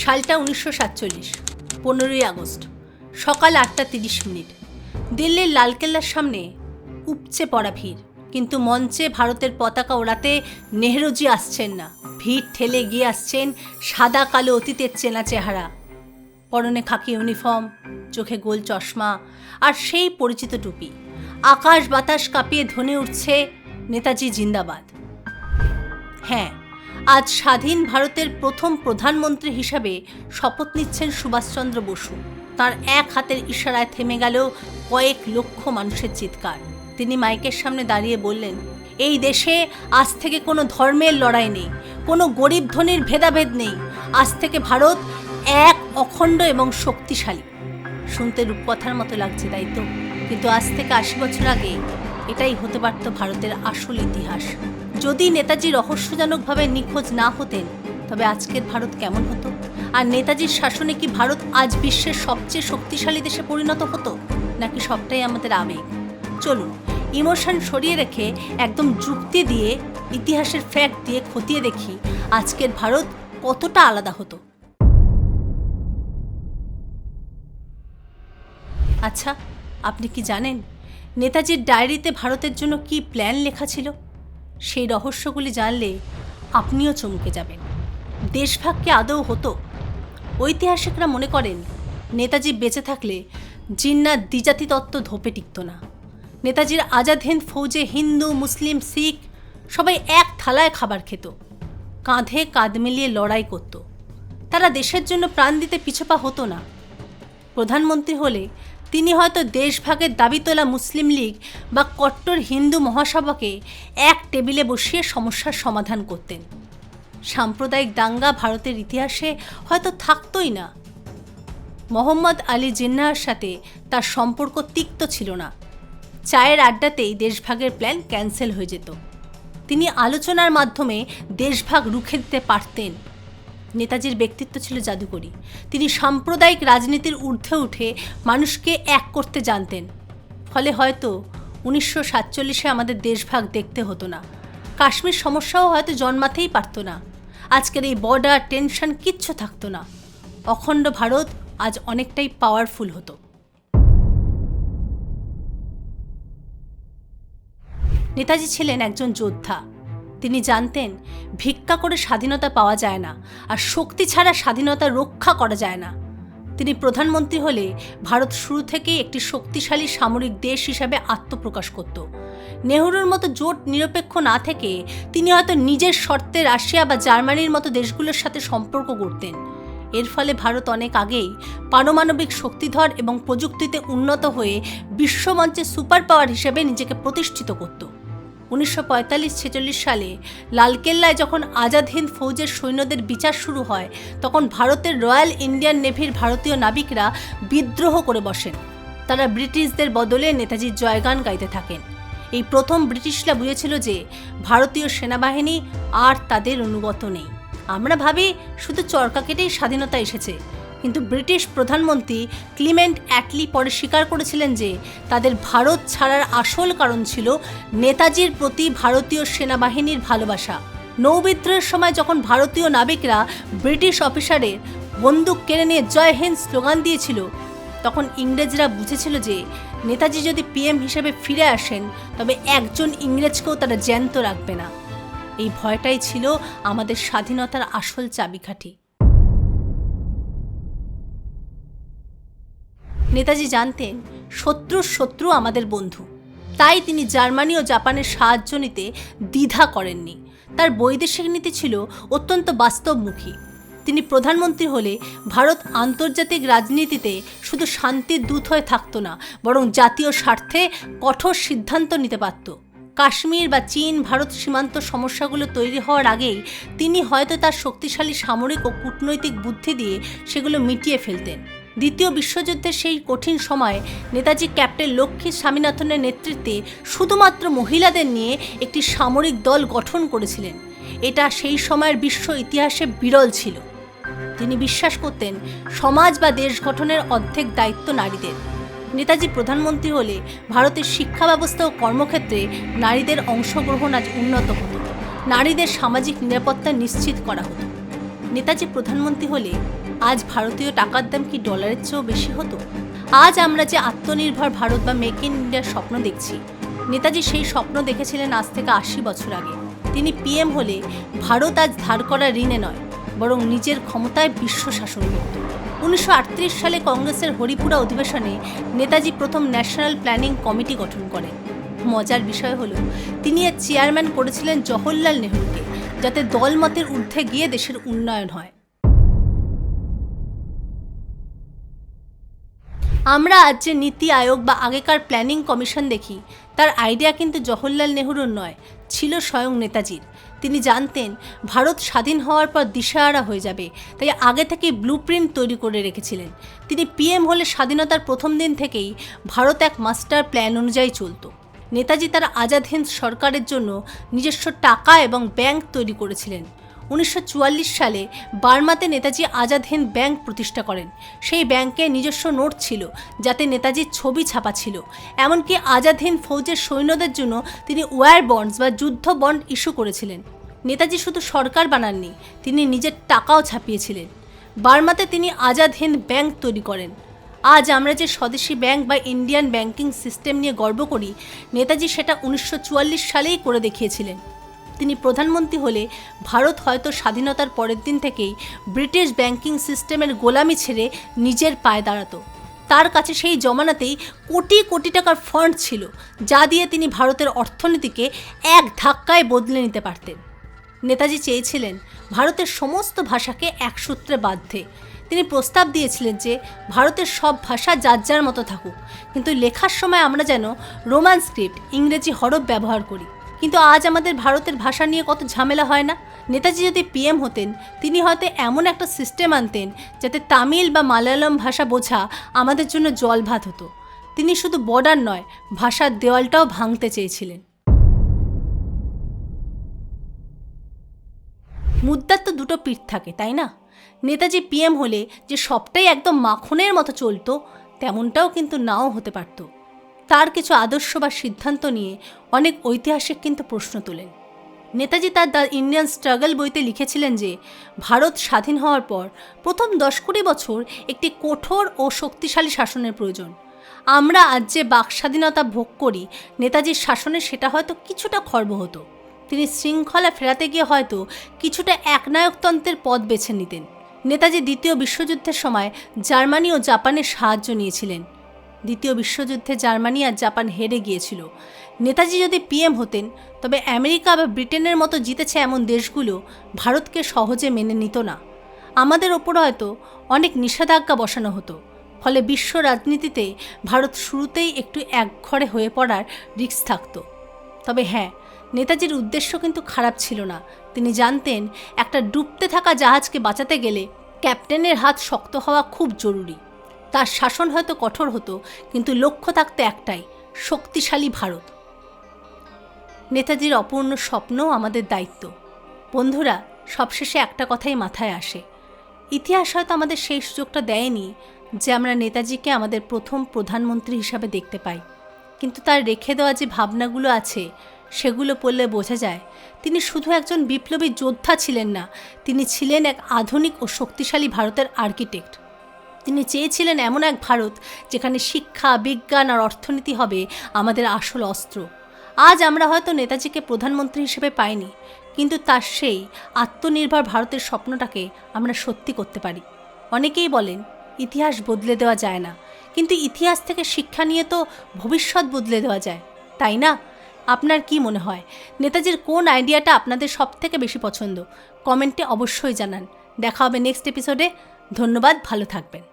সালটা 1947, 15ই আগস্ট, সকাল 8:30। দিল্লির লালকেল্লার সামনে উপচে পড়া ভিড়, কিন্তু মঞ্চে ভারতের পতাকা ওড়াতে নেহরুজি আসছেন না। ভিড় ঠেলে গিয়ে আসছেন সাদা কালো অতীতের চেনা চেহারা, পরনে খাকি ইউনিফর্ম, চোখে গোল চশমা আর সেই পরিচিত টুপি। আকাশ বাতাস কাঁপিয়ে ধ্বনি উঠছে নেতাজি জিন্দাবাদ। হ্যাঁ, আজ স্বাধীন ভারতের প্রথম প্রধানমন্ত্রী হিসাবে শপথ নিচ্ছেন সুভাষচন্দ্র বসু। তার এক হাতের ইশারায় থেমে গেল কয়েক লক্ষ মানুষের চিৎকার। তিনি মাইকের সামনে দাঁড়িয়ে বললেন, এই দেশে আজ থেকে কোনো ধর্মের লড়াই নেই, কোনো গরিব ধনীর ভেদাভেদ নেই। আজ থেকে ভারত এক, অখণ্ড এবং শক্তিশালী। শুনতে রূপকথার মতো লাগছে, তাই তো? কিন্তু আজ থেকে 80 বছর আগে এটাই হতে পারত ভারতের আসল ইতিহাস। যদি নেতাজি রহস্যজনকভাবে নিখোঁজ না হতেন, তবে আজকের ভারত কেমন হতো? আর নেতাজির শাসনে কি ভারত আজ বিশ্বের সবচেয়ে শক্তিশালী দেশে পরিণত হতো, নাকি সবটাই আমাদের আবেগ? চলুন ইমোশন সরিয়ে রেখে একদম যুক্তি দিয়ে, ইতিহাসের ফ্যাক্ট দিয়ে খতিয়ে দেখি আজকের ভারত কতটা আলাদা হতো। আচ্ছা, আপনি কি জানেন নেতাজির ডায়েরিতে ভারতের জন্য কি প্ল্যান লেখা ছিল? সেই রহস্যগুলি জানলে আপনিও চমকে যাবেন। দেশভাগ কি আদৌ হতো? ঐতিহাসিকরা মনে করেন নেতাজি বেঁচে থাকলে জিন্নার দ্বিজাতি তত্ত্ব ধোপে টিকত না। নেতাজির আজাদ হিন্দ ফৌজে হিন্দু, মুসলিম, শিখ সবাই এক থালায় খাবার খেত, কাঁধে কাঁধ মিলিয়ে লড়াই করত। তারা দেশের জন্য প্রাণ দিতে পিছপা হতো না। প্রধানমন্ত্রী হলে তিনি হয়তো দেশভাগের দাবি তোলা মুসলিম লীগ বা কট্টর হিন্দু মহাসভাকে এক টেবিলে বসিয়ে সমস্যার সমাধান করতেন। সাম্প্রদায়িক দাঙ্গা ভারতের ইতিহাসে হয়তো থাকতই না। মোহাম্মদ আলী জিন্নাহর সাথে তার সম্পর্ক তিক্ত ছিল না। চায়ের আড্ডাতেই দেশভাগের প্ল্যান ক্যান্সেল হয়ে যেত। তিনি আলোচনার মাধ্যমে দেশভাগ রুখে দিতে পারতেন। নেতাজির ব্যক্তিত্ব ছিল জাদুকরী। তিনি সাম্প্রদায়িক রাজনীতির ঊর্ধ্বে উঠে মানুষকে এক করতে জানতেন। ফলে হয়তো 1947-এ আমাদের দেশভাগ দেখতে হতো না। কাশ্মীর সমস্যাও হয়তো জন্মাতেই পারত না। আজকের এই বর্ডার টেনশন কিচ্ছু থাকতো না। অখণ্ড ভারত আজ অনেকটাই পাওয়ারফুল হতো। নেতাজি ছিলেন একজন যোদ্ধা। তিনি জানতেন ভিক্ষা করে স্বাধীনতা পাওয়া যায় না, আর শক্তি ছাড়া স্বাধীনতা রক্ষা করা যায় না। তিনি প্রধানমন্ত্রী হলে ভারত শুরু থেকেই একটি শক্তিশালী সামরিক দেশ হিসাবে আত্মপ্রকাশ করত। নেহরুর মতো জোট নিরপেক্ষ না থেকে তিনি হয়তো নিজের শর্তে রাশিয়া বা জার্মানির মতো দেশগুলোর সাথে সম্পর্ক গড়তেন। এর ফলে ভারত অনেক আগেই পারমাণবিক শক্তিধর এবং প্রযুক্তিতে উন্নত হয়ে বিশ্বমঞ্চে সুপার পাওয়ার হিসেবে নিজেকে প্রতিষ্ঠিত করত। 1945-46 সালে লালকেল্লায় যখন আজাদ হিন্দ ফৌজের সৈন্যদের বিচার শুরু হয়, তখন ভারতের রয়্যাল ইন্ডিয়ান নেভির ভারতীয় নাবিকরা বিদ্রোহ করে বসেন। তারা ব্রিটিশদের বদলে নেতাজির জয়গান গাইতে থাকেন। এই প্রথম ব্রিটিশরা বুঝেছিল যে ভারতীয় সেনাবাহিনী আর তাদের অনুগত নেই। আমরা ভাবি শুধু চরকা কেটেই স্বাধীনতা এসেছে, কিন্তু ব্রিটিশ প্রধানমন্ত্রী ক্লিমেন্ট অ্যাটলি পরে স্বীকার করেছিলেন যে তাদের ভারত ছাড়ার আসল কারণ ছিল নেতাজির প্রতি ভারতীয় সেনাবাহিনীর ভালোবাসা। নৌবিদ্রোহের সময় যখন ভারতীয় নাবিকরা ব্রিটিশ অফিসারের বন্দুক কেড়ে নিয়ে জয় হিন্দ স্লোগান দিয়েছিল, তখন ইংরেজরা বুঝেছিল যে নেতাজি যদি পিএম হিসেবে ফিরে আসেন, তবে একজন ইংরেজকেও তারা জ্যান্ত রাখবে না। এই ভয়টাই ছিল আমাদের স্বাধীনতার আসল চাবিকাঠি। নেতাজি জানতেন শত্রুর শত্রু আমাদের বন্ধু। তাই তিনি জার্মানি ও জাপানের সাহায্য নিতে দ্বিধা করেননি। তার বৈদেশিক নীতি ছিল অত্যন্ত বাস্তবমুখী। তিনি প্রধানমন্ত্রী হলে ভারত আন্তর্জাতিক রাজনীতিতে শুধু শান্তির দূত হয়ে থাকতো না, বরং জাতীয় স্বার্থে কঠোর সিদ্ধান্ত নিতে পারত। কাশ্মীর বা চীন ভারত সীমান্ত সমস্যাগুলো তৈরি হওয়ার আগেই তিনি হয়তো তার শক্তিশালী সামরিক ও কূটনৈতিক বুদ্ধি দিয়ে সেগুলো মিটিয়ে ফেলতেন। দ্বিতীয় বিশ্বযুদ্ধের সেই কঠিন সময়ে নেতাজি ক্যাপ্টেন লক্ষ্মী স্বামীনাথনের নেতৃত্বে শুধুমাত্র মহিলাদের নিয়ে একটি সামরিক দল গঠন করেছিলেন। এটা সেই সময়ের বিশ্ব ইতিহাসে বিরল ছিল। তিনি বিশ্বাস করতেন সমাজ বা দেশ গঠনের অর্ধেক দায়িত্ব নারীদের। নেতাজি প্রধানমন্ত্রী হলে ভারতের শিক্ষা ব্যবস্থা ও কর্মক্ষেত্রে নারীদের অংশগ্রহণ আজ উন্নত হতো। নারীদের সামাজিক নিরাপত্তা নিশ্চিত করা হতো। নেতাজি প্রধানমন্ত্রী হলে আজ ভারতীয় টাকার দাম কি ডলারের চেয়েও বেশি হতো? আজ আমরা যে আত্মনির্ভর ভারত বা মেক ইন ইন্ডিয়ার স্বপ্ন দেখছি, নেতাজি সেই স্বপ্ন দেখেছিলেন আজ থেকে 80 বছর আগে। তিনি পিএম হলে ভারত আজ ধার করা ঋণে নয়, বরং নিজের ক্ষমতায় বিশ্ব শাসন করত। 1938 সালে কংগ্রেসের হরিপুরা অধিবেশনে নেতাজি প্রথম ন্যাশনাল প্ল্যানিং কমিটি গঠন করেন। মজার বিষয় হলো, তিনি এর চেয়ারম্যান করেছিলেন জওহরলাল নেহরুকে, যাতে দলমতের ঊর্ধ্বে গিয়ে দেশের উন্নয়ন হয়। আমরা আজ যে নীতি আয়োগ বা আগেকার প্ল্যানিং কমিশন দেখি, তার আইডিয়া কিন্তু জওহরলাল নেহরুর নয়, ছিল স্বয়ং নেতাজির। তিনি জানতেন ভারত স্বাধীন হওয়ার পর দিশাহারা হয়ে যাবে, তাই আগে থেকে ব্লুপ্রিন্ট তৈরি করে রেখেছিলেন। তিনি পিএম হলে স্বাধীনতার প্রথম দিন থেকেই ভারত এক মাস্টার প্ল্যান অনুযায়ী চলত। নেতাজি তার আজাদ হিন্দ সরকারের জন্য নিজস্ব টাকা এবং ব্যাংক তৈরি করেছিলেন। 1944 সালে বার্মাতে নেতাজি আজাদ হিন্দ ব্যাংক প্রতিষ্ঠা করেন। সেই ব্যাংকে নিজস্ব নোট ছিল, যাতে নেতাজির ছবি ছাপা ছিল। এমনকি আজাদ হিন্দ ফৌজের সৈন্যদের জন্য তিনি ওয়ার বন্ডস বা যুদ্ধ বন্ড ইস্যু করেছিলেন। নেতাজি শুধু সরকার বানাননি, তিনি নিজের টাকাও ছাপিয়েছিলেন। বার্মাতে তিনি আজাদ হিন্দ ব্যাংক তৈরি করেন। আজ আমরা যে স্বদেশি ব্যাংক বা ইন্ডিয়ান ব্যাংকিং সিস্টেম নিয়ে গর্ব করি, নেতাজি সেটা 1944 সালেই করে দেখিয়েছিলেন। তিনি প্রধানমন্ত্রী হলে ভারত হয়তো স্বাধীনতার পরের দিন থেকেই ব্রিটিশ ব্যাংকিং সিস্টেমের গোলামি ছেড়ে নিজের পায়ে দাঁড়াতো। তার কাছে সেই জমানাতেই কোটি কোটি টাকার ফান্ড ছিল, যা দিয়ে তিনি ভারতের অর্থনীতিকে এক ধাক্কায় বদলে নিতে পারতেন। নেতাজি চেয়েছিলেন ভারতের সমস্ত ভাষাকে এক সূত্রে বাঁধতে। তিনি প্রস্তাব দিয়েছিলেন যে ভারতের সব ভাষা যার যার মতো থাকুক, কিন্তু লেখার সময় আমরা যেন রোমান স্ক্রিপ্ট, ইংরেজি হরফ ব্যবহার করি। কিন্তু আজ আমাদের ভারতের ভাষা নিয়ে কত ঝামেলা হয় না? নেতাজি যদি পিএম হতেন, তিনি হয়তো এমন একটা সিস্টেম আনতেন যাতে তামিল বা মালায়ালাম ভাষা বোঝা আমাদের জন্য জল ভাত হতো। তিনি শুধু বর্ডার নয়, ভাষার দেওয়ালটাও ভাঙতে চেয়েছিলেন। মুদ্রার তো দুটো পিঠ থাকে, তাই না? নেতাজি পিএম হলে যে সবটাই একদম মাখনের মতো চলতো, তেমনটাও কিন্তু নাও হতে পারত। তার কিছু আদর্শ বা সিদ্ধান্ত নিয়ে অনেক ঐতিহাসিক কিন্তু প্রশ্ন তোলেন। নেতাজি তার দ্য ইন্ডিয়ান স্ট্রাগল বইতে লিখেছিলেন যে ভারত স্বাধীন হওয়ার পর প্রথম 10-20 বছর একটি কঠোর ও শক্তিশালী শাসনের প্রয়োজন। আমরা আজ যে বাক স্বাধীনতা ভোগ করি, নেতাজির শাসনে সেটা হয়তো কিছুটা খর্ব হতো। তিনি শৃঙ্খলা ফেরাতে গিয়ে হয়তো কিছুটা একনায়কতন্ত্রের পথ বেছে নিতেন। নেতাজি দ্বিতীয় বিশ্বযুদ্ধের সময় জার্মানি ও জাপানের সাহায্য নিয়েছিলেন। দ্বিতীয় বিশ্বযুদ্ধে জার্মানি আর জাপান হেরে গিয়েছিল। নেতাজি যদি পিএম হতেন, তবে আমেরিকা বা ব্রিটেনের মতো জিতেছে এমন দেশগুলো ভারতকে সহজে মেনে নিত না। আমাদের ওপর হয়তো অনেক নিষেধাজ্ঞা বসানো হতো। ফলে বিশ্ব রাজনীতিতে ভারত শুরুতেই একটু একঘরে হয়ে পড়ার রিস্ক থাকত। তবে হ্যাঁ, নেতাজির উদ্দেশ্য কিন্তু খারাপ ছিল না। তিনি জানতেন একটা ডুবতে থাকা জাহাজকে বাঁচাতে গেলে ক্যাপ্টেনের হাত শক্ত হওয়া খুব জরুরি। তার শাসন হয়তো কঠোর হতো, কিন্তু লক্ষ্য থাকতে একটাই, শক্তিশালী ভারত। নেতাজির অপূর্ণ স্বপ্ন আমাদের দায়িত্ব। বন্ধুরা, সবশেষে একটা কথাই মাথায় আসে, ইতিহাস হয়তো আমাদের সেই সুযোগটা দেয়নি যে আমরা নেতাজিকে আমাদের প্রথম প্রধানমন্ত্রী হিসাবে দেখতে পাই, কিন্তু তার রেখে দেওয়া যে ভাবনাগুলো আছে সেগুলো পড়লে বোঝা যায় তিনি শুধু একজন বিপ্লবী যোদ্ধা ছিলেন না, তিনি ছিলেন এক আধুনিক ও শক্তিশালী ভারতের আর্কিটেক্ট। তিনি চেয়েছিলেন এমন এক ভারত যেখানে শিক্ষা, বিজ্ঞান আর অর্থনীতি হবে আমাদের আসল অস্ত্র। আজ আমরা হয়তো নেতাজিকে প্রধানমন্ত্রী হিসেবে পাইনি, কিন্তু তার সেই আত্মনির্ভর ভারতের স্বপ্নটাকে আমরা সত্যি করতে পারি। অনেকেই বলেন ইতিহাস বদলে দেওয়া যায় না, কিন্তু ইতিহাস থেকে শিক্ষা নিয়ে তো ভবিষ্যৎ বদলে দেওয়া যায়, তাই না? আপনার কি মনে হয় নেতাজির কোন আইডিয়াটা আপনাদের সবথেকে বেশি পছন্দ? কমেন্টে অবশ্যই জানান। দেখা হবে নেক্সট এপিসোডে। ধন্যবাদ, ভালো থাকবেন।